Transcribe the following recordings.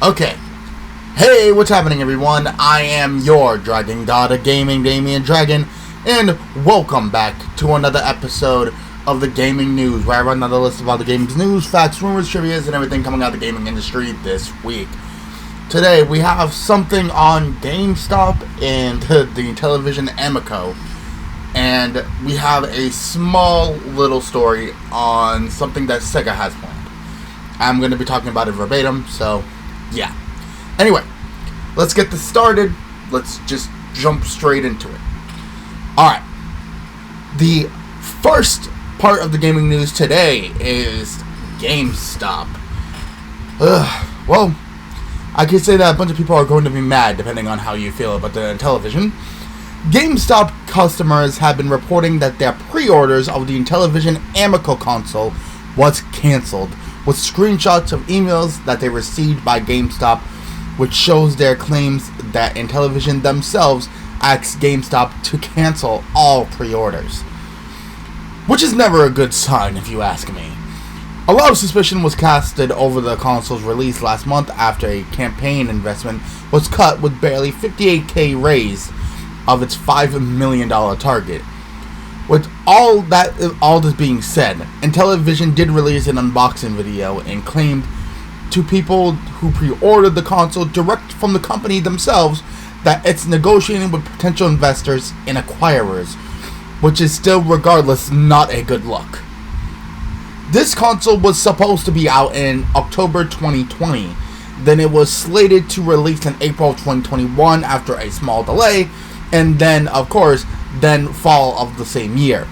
Okay. Hey, what's happening, everyone? I am your Dragon God of Gaming, Damian Dragon, and welcome back to another episode of the Gaming News, where I run another list of all the gaming's news, facts, rumors, trivias, and everything coming out of the gaming industry this week. Today, we have something on GameStop and the Intellivision Amico, and we have a small little story on something that Sega has planned. I'm going to be talking about it verbatim, so yeah. Anyway, let's get this started. Let's just jump straight into it. Alright. The first part of the gaming news today is GameStop. Well, I could say that a bunch of people are going to be mad depending on how you feel about the Intellivision. GameStop customers have been reporting that their pre-orders of the Intellivision Amico console was cancelled, with screenshots of emails that they received by GameStop, which shows their claims that Intellivision themselves asked GameStop to cancel all pre-orders. Which is never a good sign, if you ask me. A lot of suspicion was casted over the console's release last month after a campaign investment was cut with barely $58,000 raised of its $5 million target. With all this being said, Intellivision did release an unboxing video and claimed to people who pre-ordered the console direct from the company themselves that it's negotiating with potential investors and acquirers, which is still, regardless, not a good look. This console was supposed to be out in October 2020, then it was slated to release in April 2021 after a small delay, and then, of course, fall of the same year.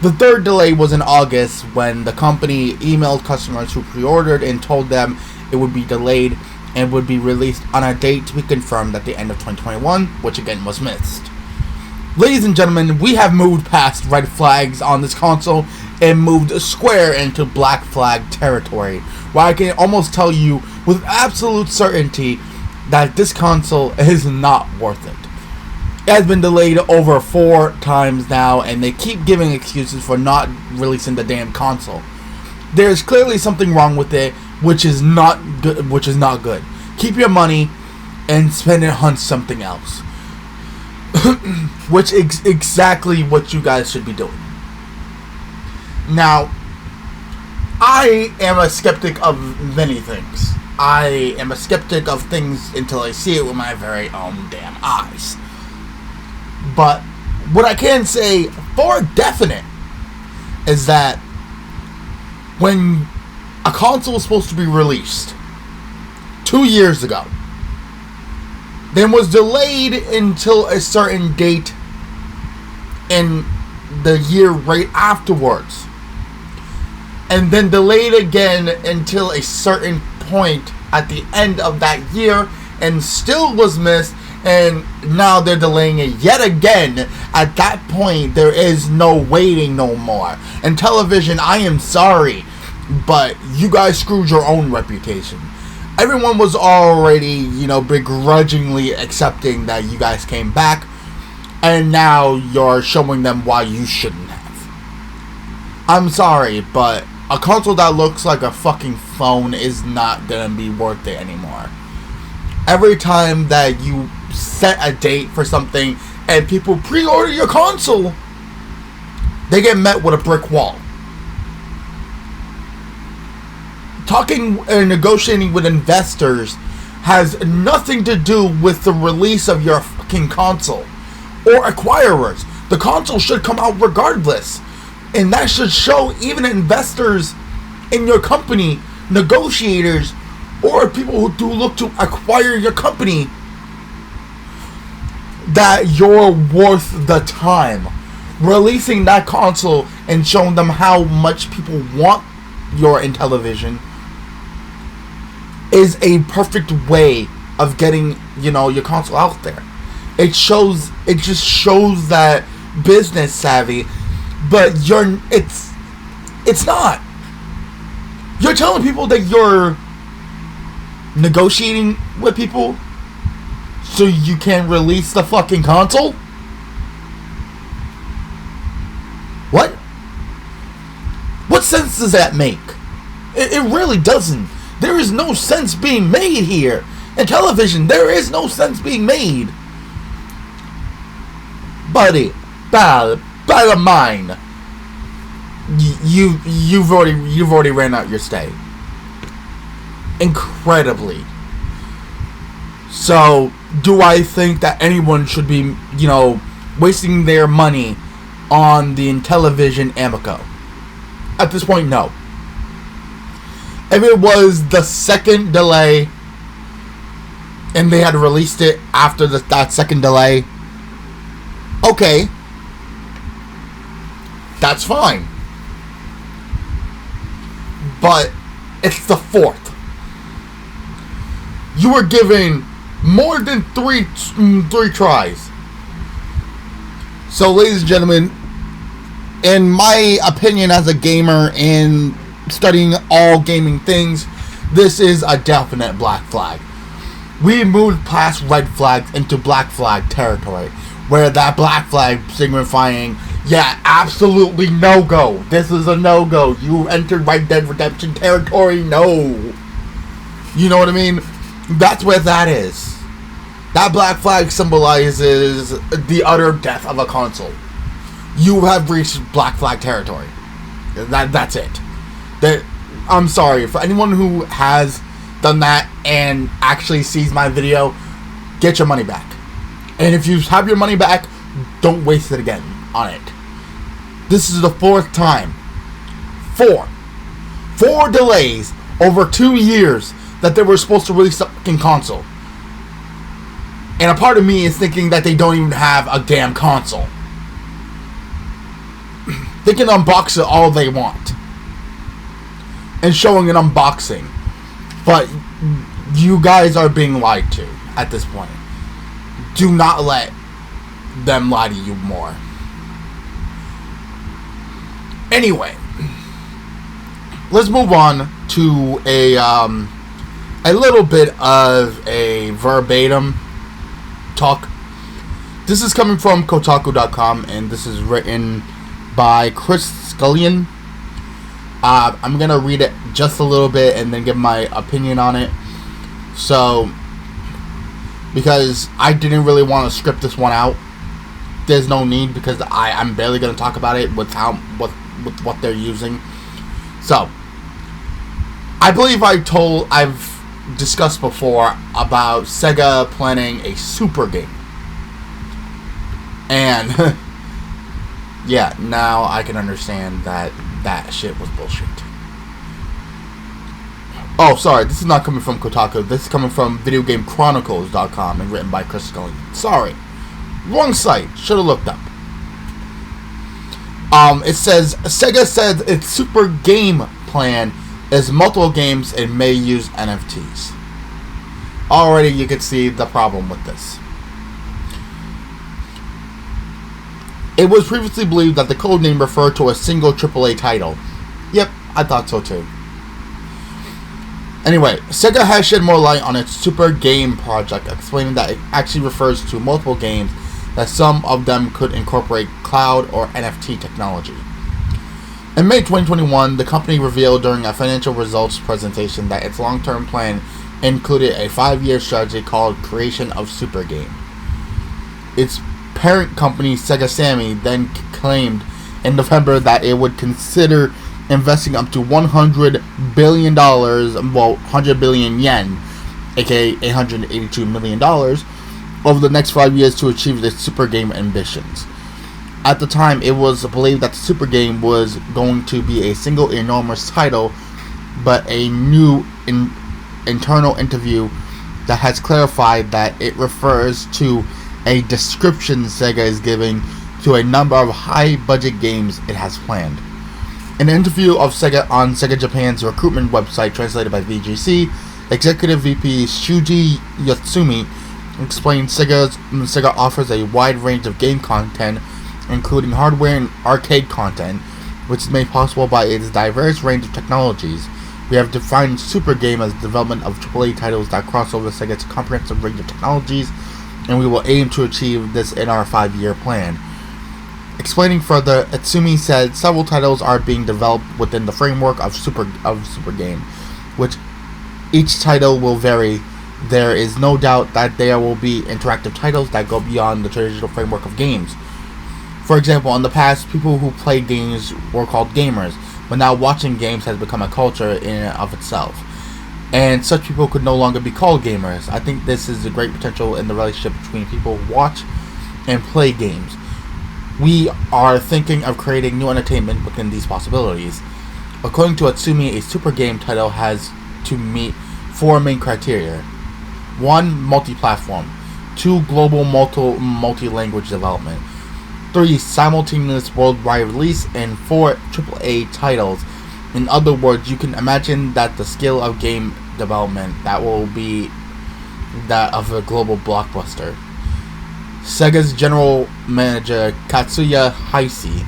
The third delay was in August, when the company emailed customers who pre-ordered and told them it would be delayed and would be released on a date to be confirmed at the end of 2021, which again was missed. Ladies and gentlemen, we have moved past red flags on this console and moved square into black flag territory, where I can almost tell you with absolute certainty that this console is not worth it. It has been delayed over 4 times now, and they keep giving excuses for not releasing the damn console. There's clearly something wrong with it, which is not good. Keep your money and spend it on something else. Which is exactly what you guys should be doing. Now, I am a skeptic of many things. I am a skeptic of things until I see it with my very own damn eyes. But what I can say for definite is that when a console was supposed to be released 2 years ago, then was delayed until a certain date in the year right afterwards, and then delayed again until a certain point at the end of that year, and still was missed, and now they're delaying it yet again. At that point, there is no waiting no more. And Intellivision, I am sorry, but you guys screwed your own reputation. Everyone was already, begrudgingly accepting that you guys came back, and now you're showing them why you shouldn't have. I'm sorry, but a console that looks like a fucking phone is not gonna be worth it anymore. Every time that you set a date for something and people pre-order your console, they get met with a brick wall. Talking and negotiating with investors has nothing to do with the release of your fucking console or acquirers. The console should come out regardless, and that should show even investors in your company, negotiators, or people who do look to acquire your company, that you're worth the time. Releasing that console and showing them how much people want your Intellivision is a perfect way of getting, your console out there. It just shows that business savvy, but it's not. You're telling people that you're negotiating with people so you can release the fucking console? What sense does that make? It really doesn't. There is no sense being made here. In television, there is no sense being made. Buddy, bottom mine. You've already ran out your stay. Incredibly. So, do I think that anyone should be, wasting their money on the Intellivision Amico? At this point, no. If it was the second delay and they had released it after that second delay, okay, that's fine. But it's the fourth. You were given more than three tries. So, ladies and gentlemen, in my opinion as a gamer and studying all gaming things, this is a definite black flag. We moved past red flags into black flag territory, where that black flag signifying, yeah, absolutely no-go. This is a no-go. You entered Red Dead Redemption territory, no. You know what I mean? That's where that is. That black flag symbolizes the utter death of a console. You have reached black flag territory. That's it. I'm sorry, for anyone who has done that and actually sees my video, get your money back. And if you have your money back, don't waste it again on it. This is the fourth time. Four delays over 2 years that they were supposed to release a fucking console. And a part of me is thinking that they don't even have a damn console. They can unbox it all they want. And showing an unboxing. But you guys are being lied to at this point. Do not let them lie to you more. Anyway, let's move on to a little bit of a verbatim talk. This is coming from Kotaku.com, and this is written by Chris Scullion. I'm gonna read it just a little bit and then give my opinion on it. So, because I didn't really want to script this one out, there's no need, because I'm barely gonna talk about it with what they're using. So, I believe I've discussed before about Sega planning a Super game. And yeah, now I can understand that shit was bullshit. Oh, sorry, this is not coming from Kotaku. This is coming from VideoGameChronicles.com and written by Chris Scullion. Sorry. Wrong site. Should have looked up. It says, Sega said its Super game plan is multiple games and may use NFTs. Already you can see the problem with this. It was previously believed that the codename referred to a single AAA title. Yep, I thought so too. Anyway, Sega has shed more light on its Super Game project, explaining that it actually refers to multiple games, that some of them could incorporate cloud or NFT technology. In May 2021, the company revealed during a financial results presentation that its long-term plan included a 5-year strategy called Creation of Super Game. Its parent company, Sega Sammy, then claimed in November that it would consider investing up to $100 billion, well, 100 billion yen, aka $882 million, over the next 5 years to achieve its Super Game ambitions. At the time, it was believed that the Super Game was going to be a single enormous title, but a new internal interview that has clarified that it refers to a description Sega is giving to a number of high-budget games it has planned. In an interview of Sega on Sega Japan's recruitment website translated by VGC, Executive VP Shuji Yatsumi explained Sega offers a wide range of game content, including hardware and arcade content, which is made possible by its diverse range of technologies. We have defined Super Game as the development of AAA titles that cross over Sega's comprehensive range of technologies, and we will aim to achieve this in our 5-year plan. Explaining further, Itsumi said several titles are being developed within the framework of Super Game, which Each title will vary. There is no doubt that there will be interactive titles that go beyond the traditional framework of games. For example, in the past, people who played games were called gamers, but now watching games has become a culture in and of itself. And such people could no longer be called gamers. I think this is a great potential in the relationship between people who watch and play games. We are thinking of creating new entertainment within these possibilities. According to Atsumi, a super game title has to meet 4 main criteria. 1. Multi-platform. 2. Global multi-language development. 3. Simultaneous worldwide release. And 4. AAA titles. In other words, you can imagine that the scale of game development that will be that of a global blockbuster. Sega's general manager Katsuya Heisei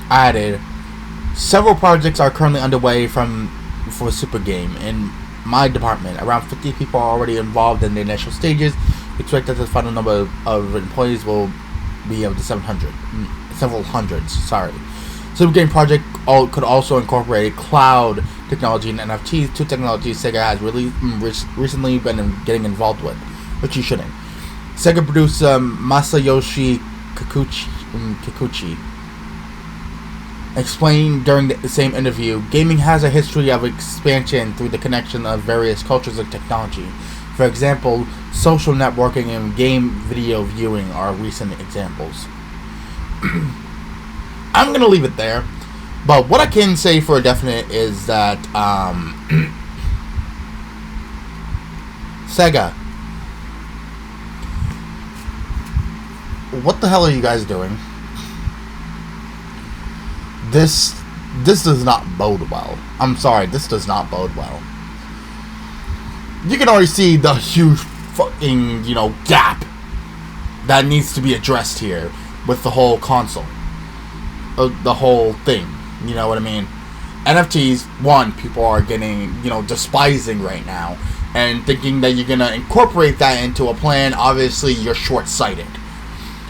added, "Several projects are currently underway for Super Game. In my department, around 50 people are already involved in the initial stages. We expect that the final number of employees will be up to several hundreds. Super Game project could also incorporate cloud technology and NFTs, 2 technologies Sega has really recently been getting involved with, which you shouldn't." Sega producer Masayoshi Kikuchi explained during the same interview, "Gaming has a history of expansion through the connection of various cultures and technology. For example, social networking and game video viewing are recent examples." I'm going to leave it there. But what I can say for a definite is that Sega, what the hell are you guys doing? This does not bode well. I'm sorry, this does not bode well. You can already see the huge fucking, gap that needs to be addressed here with the whole console. The whole thing. You know what I mean? NFTs, one, people are getting, despising right now and thinking that you're going to incorporate that into a plan. Obviously, you're short-sighted.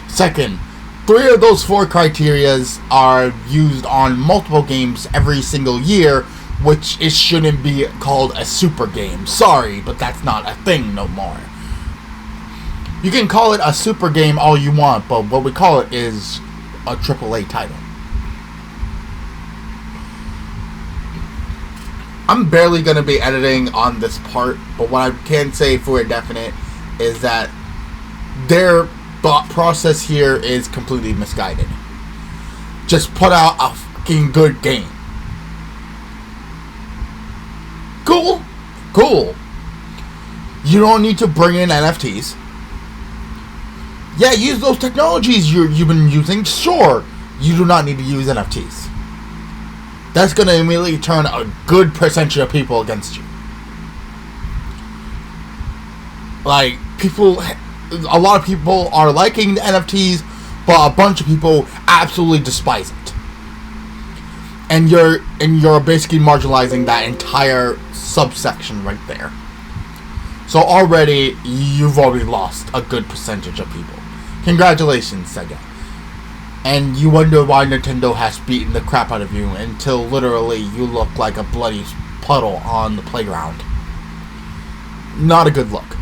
Second, 3 of those 4 criterias are used on multiple games every single year, which it shouldn't be called a super game. Sorry, but that's not a thing no more. You can call it a super game all you want, but what we call it is a AAA title. I'm barely going to be editing on this part, but what I can say for a definite is that their thought process here is completely misguided. Just put out a fucking good game. Cool. You don't need to bring in NFTs. Yeah, use those technologies you've been using. Sure, you do not need to use NFTs. That's going to immediately turn a good percentage of people against you. Like, a lot of people are liking the NFTs, but a bunch of people absolutely despise it. And you're basically marginalizing that entire subsection right there. So you've already lost a good percentage of people. Congratulations, Sega. And you wonder why Nintendo has beaten the crap out of you until literally you look like a bloody puddle on the playground. Not a good look.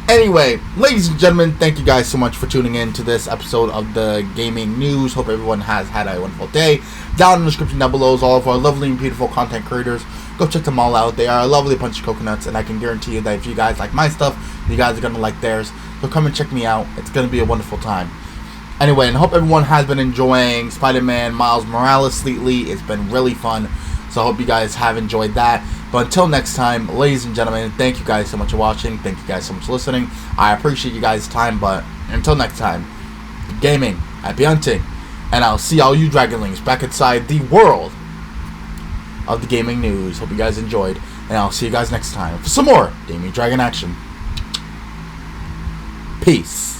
Anyway, ladies and gentlemen, thank you guys so much for tuning in to this episode of the Gaming News. Hope everyone has had a wonderful day. Down in the description down below is all of our lovely and beautiful content creators. Go check them all out. They are a lovely bunch of coconuts, and I can guarantee you that if you guys like my stuff, you guys are going to like theirs. So come and check me out. It's going to be a wonderful time. Anyway, and I hope everyone has been enjoying Spider-Man Miles Morales lately. It's been really fun. So I hope you guys have enjoyed that. But until next time, ladies and gentlemen, thank you guys so much for watching. Thank you guys so much for listening. I appreciate you guys' time. But until next time, gaming, happy hunting. And I'll see all you Dragonlings back inside the world of the Gaming News. Hope you guys enjoyed. And I'll see you guys next time for some more Damian Dragon action. Peace.